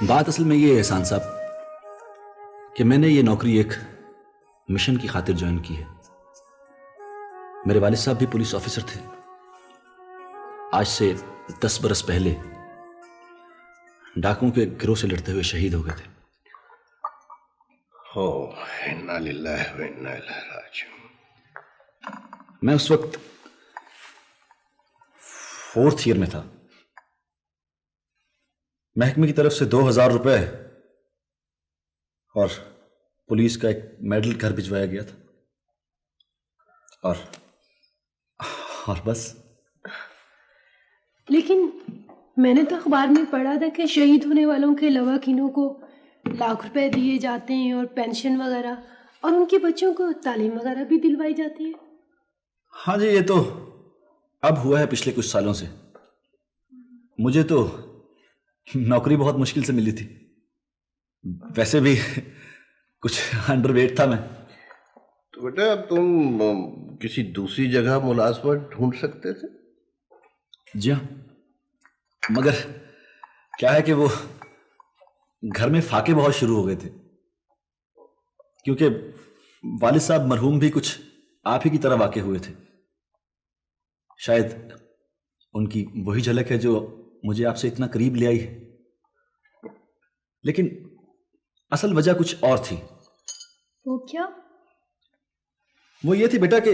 بات اصل میں یہ ہے احسان صاحب کہ میں نے یہ نوکری ایک مشن کی خاطر جوائن کی ہے. میرے والد صاحب بھی پولیس آفیسر تھے. آج سے 10 برس پہلے ڈاکوؤں کے گروہ سے لڑتے ہوئے شہید ہو گئے تھے. انا للہ و انا الیہ راجعون. میں اس وقت 4th ایئر میں تھا. محکمے کی طرف سے 2000 روپے اور پولیس کا ایک میڈل گھر بھجوایا گیا تھا اور بس. لیکن میں نے تو اخبار میں پڑھا تھا کہ شہید ہونے والوں کے لواحقینوں کو لاکھ روپے دیے جاتے ہیں اور پینشن وغیرہ، اور ان کے بچوں کو تعلیم وغیرہ بھی دلوائی جاتی ہے. ہاں جی، یہ تو اب ہوا ہے پچھلے کچھ سالوں سے. مجھے تو نوکری بہت مشکل سے ملی تھی. ویسے بھی کچھ انڈر ویٹ تھا میں. تو بیٹا تم کسی دوسری جگہ ملازمت ڈھونڈ سکتے تھے. جی ہاں، مگر کیا ہے کہ وہ گھر میں فاقے بہت شروع ہو گئے تھے، کیونکہ والد صاحب مرحوم بھی کچھ آپ ہی کی طرح واقع ہوئے تھے. شاید ان کی وہی جھلک ہے جو مجھے آپ سے اتنا قریب لے آئی ہے. لیکن اصل وجہ کچھ اور تھی. وہ کیا؟ وہ یہ تھی بیٹا کہ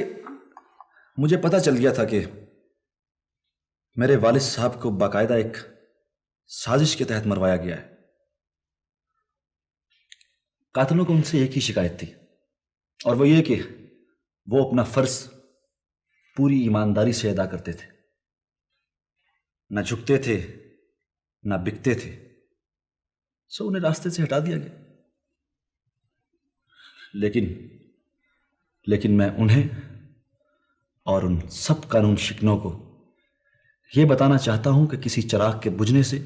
مجھے پتہ چل گیا تھا کہ میرے والد صاحب کو باقاعدہ ایک سازش کے تحت مروایا گیا ہے. قاتلوں کو ان سے ایک ہی شکایت تھی، اور وہ یہ کہ وہ اپنا فرض پوری ایمانداری سے ادا کرتے تھے. نہ جھکتے تھے نہ بکتے تھے. سو انہیں راستے سے ہٹا دیا گیا. لیکن میں انہیں اور ان سب قانون شکنوں کو یہ بتانا چاہتا ہوں کہ کسی چراغ کے بجھنے سے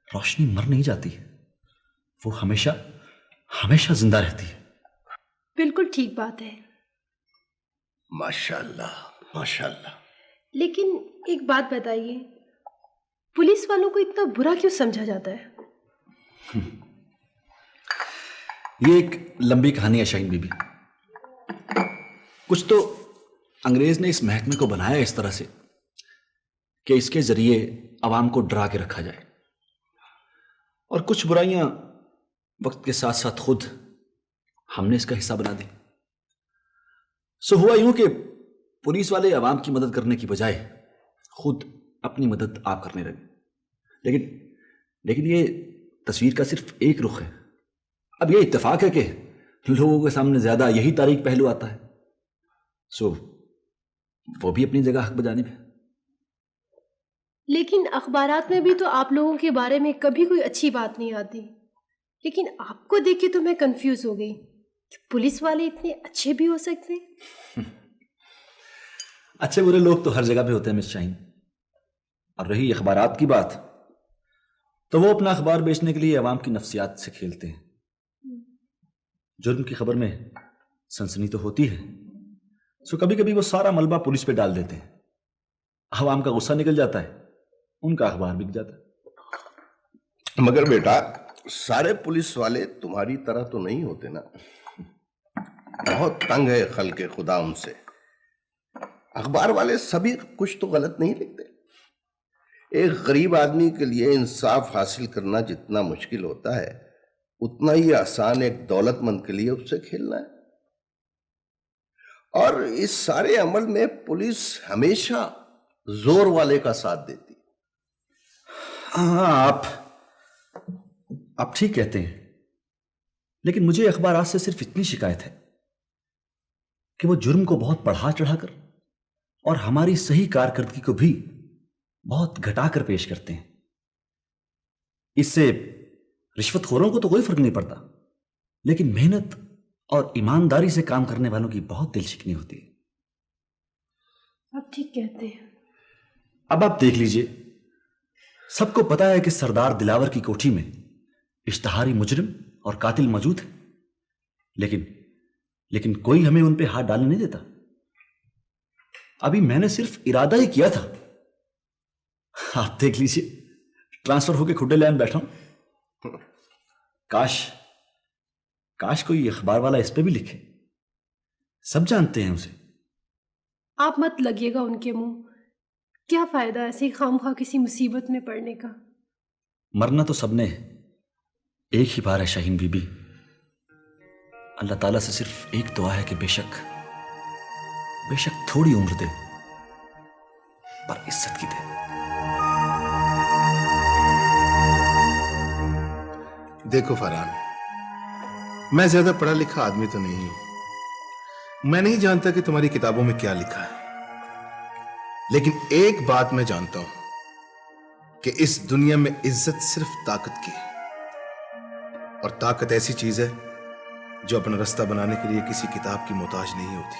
روشنی مر نہیں جاتی ہے، وہ ہمیشہ ہمیشہ زندہ رہتی ہے. بالکل ٹھیک بات ہے. ماشاءاللہ ماشاءاللہ. لیکن ایک بات بتائیے، پولیس والوں کو اتنا برا کیوں سمجھا جاتا ہے؟ یہ ایک لمبی کہانی ہے شاہین بی بی. کچھ تو انگریز نے اس محکمے کو بنایا اس طرح سے کہ اس کے ذریعے عوام کو ڈرا کے رکھا جائے، اور کچھ برائیاں وقت کے ساتھ ساتھ خود ہم نے اس کا حصہ بنا دی. سو ہوا یوں کہ پولیس والے عوام کی مدد کرنے کی بجائے خود اپنی مدد آپ کرنے لگے. لیکن یہ تصویر کا صرف ایک رخ ہے. اب یہ اتفاق ہے کہ لوگوں کے سامنے زیادہ یہی تاریک پہلو آتا ہے. سو وہ بھی اپنی جگہ حق بجانب ہے. لیکن اخبارات میں بھی تو آپ لوگوں کے بارے میں کبھی کوئی اچھی بات نہیں آتی. لیکن آپ کو دیکھ کے تو میں کنفیوز ہو گئی کہ پولیس والے اتنے اچھے بھی ہو سکتے ہیں. اچھے برے لوگ تو ہر جگہ پہ ہوتے ہیں مس شاہین. اور رہی اخبارات کی بات، تو وہ اپنا اخبار بیچنے کے لیے عوام کی نفسیات سے کھیلتے ہیں. جرم کی خبر میں سنسنی تو ہوتی ہے، سو کبھی کبھی وہ سارا ملبہ پولیس پہ ڈال دیتے ہیں. عوام کا غصہ نکل جاتا ہے، ان کا اخبار بک جاتا ہے. مگر بیٹا سارے پولیس والے تمہاری طرح تو نہیں ہوتے نا. بہت تنگ ہے خلق خدا ان سے. اخبار والے سبھی کچھ تو غلط نہیں لکھتے. ایک غریب آدمی کے لیے انصاف حاصل کرنا جتنا مشکل ہوتا ہے اتنا ہی آسان ایک دولت مند کے لیے اس سے کھیلنا ہے. اور اس سارے عمل میں پولیس ہمیشہ زور والے کا ساتھ دیتی. ہاں، آپ ٹھیک کہتے ہیں. لیکن مجھے اخبارات سے صرف اتنی شکایت ہے کہ وہ جرم کو بہت بڑھا چڑھا کر اور ہماری صحیح کارکردگی کو بھی بہت گھٹا کر پیش کرتے ہیں. اس سے رشوت خوروں کو تو کوئی فرق نہیں پڑتا، لیکن محنت اور ایمانداری سے کام کرنے والوں کی بہت دل شکنی ہوتی ہے. آپ ٹھیک کہتے ہیں. اب آپ دیکھ لیجئے، سب کو پتا ہے کہ سردار دلاور کی کوٹھی میں اشتہاری مجرم اور قاتل موجود ہے، لیکن کوئی ہمیں ان پہ ہاتھ ڈالنے نہیں دیتا. ابھی میں نے صرف ارادہ ہی کیا تھا آپ دیکھ لیجیے ٹرانسفر ہو کے کھڈے لین بیٹھا ہوں. کاش کاش کوئی اخبار والا اس پہ بھی لکھے. سب جانتے ہیں اسے. آپ مت لگیے گا ان کے منہ. کیا فائدہ ایسے خام خواہ کسی مصیبت میں پڑنے کا. مرنا تو سب نے ہے, ایک ہی بار ہے شاہین بی بی. اللہ تعالیٰ سے صرف ایک دعا ہے کہ بے شک تھوڑی عمر دے پر عزت کی دے. دیکھو فرحان, میں زیادہ پڑھا لکھا آدمی تو نہیں ہوں. میں نہیں جانتا کہ تمہاری کتابوں میں کیا لکھا ہے, لیکن ایک بات میں جانتا ہوں کہ اس دنیا میں عزت صرف طاقت کی ہے, اور طاقت ایسی چیز ہے جو اپنا رستہ بنانے کے لیے کسی کتاب کی محتاج نہیں ہوتی.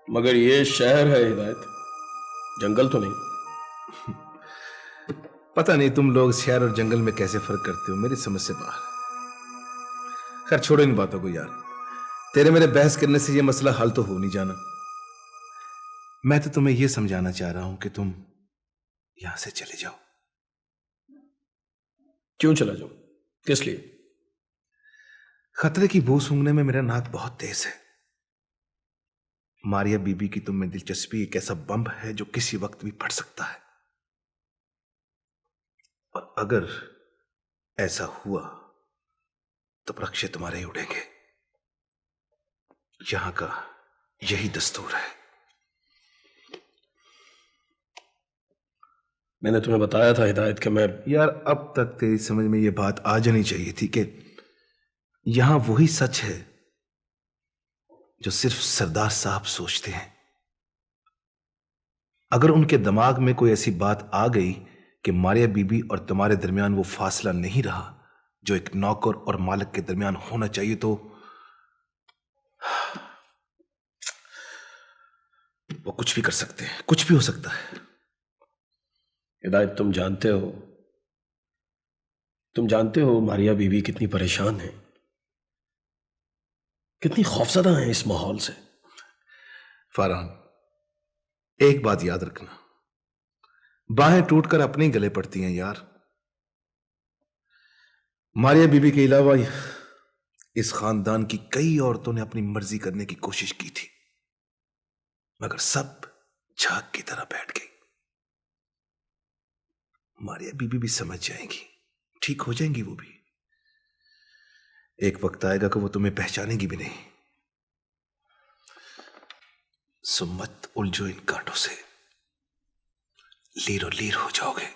مگر یہ شہر ہے ہدایت, جنگل تو نہیں. پتہ نہیں تم لوگ شہر اور جنگل میں کیسے فرق کرتے ہو, میری سمجھ سے باہر. خیر چھوڑو ان باتوں کو یار, تیرے میرے بحث کرنے سے یہ مسئلہ حل تو ہو نہیں جانا. میں تو تمہیں یہ سمجھانا چاہ رہا ہوں کہ تم یہاں سے چلے جاؤ. کیوں چلا جاؤں, کس لیے؟ خطرے کی بو سونگھنے میں میرا ناک بہت تیز ہے. ماریا بی بی کی تم میں دلچسپی ایک ایسا بمب ہے جو کسی وقت بھی پھٹ سکتا ہے, اور اگر ایسا ہوا تو رکشے تمہارے ہی اڑیں گے. یہاں کا یہی دستور ہے. میں نے تمہیں بتایا تھا ہدایت کہ میں یار اب تک تیری سمجھ میں یہ بات آ جانی چاہیے تھی کہ یہاں وہی سچ ہے جو صرف سردار صاحب سوچتے ہیں. اگر ان کے دماغ میں کوئی ایسی بات آ گئی کہ ماریا بی بی اور تمہارے درمیان وہ فاصلہ نہیں رہا جو ایک نوکر اور مالک کے درمیان ہونا چاہیے, تو وہ کچھ بھی کر سکتے ہیں, کچھ بھی ہو سکتا ہے. ہدایت تم جانتے ہو ماریا بی بی کتنی پریشان ہے, کتنی خوفزدہ ہیں اس ماحول سے. فرحان ایک بات یاد رکھنا, باہیں ٹوٹ کر اپنے ہی گلے پڑتی ہیں یار. ماریا بی بی کے علاوہ اس خاندان کی کئی عورتوں نے اپنی مرضی کرنے کی کوشش کی تھی, مگر سب جھاگ کی طرح بیٹھ گئی. ماریا بی بی سمجھ جائیں گی, ٹھیک ہو جائیں گی وہ بھی. ایک وقت آئے گا کہ وہ تمہیں پہچانیں گی بھی نہیں. سو مت الجھو ان کانٹوں سے, لیر و لیر ہو جاؤ گے.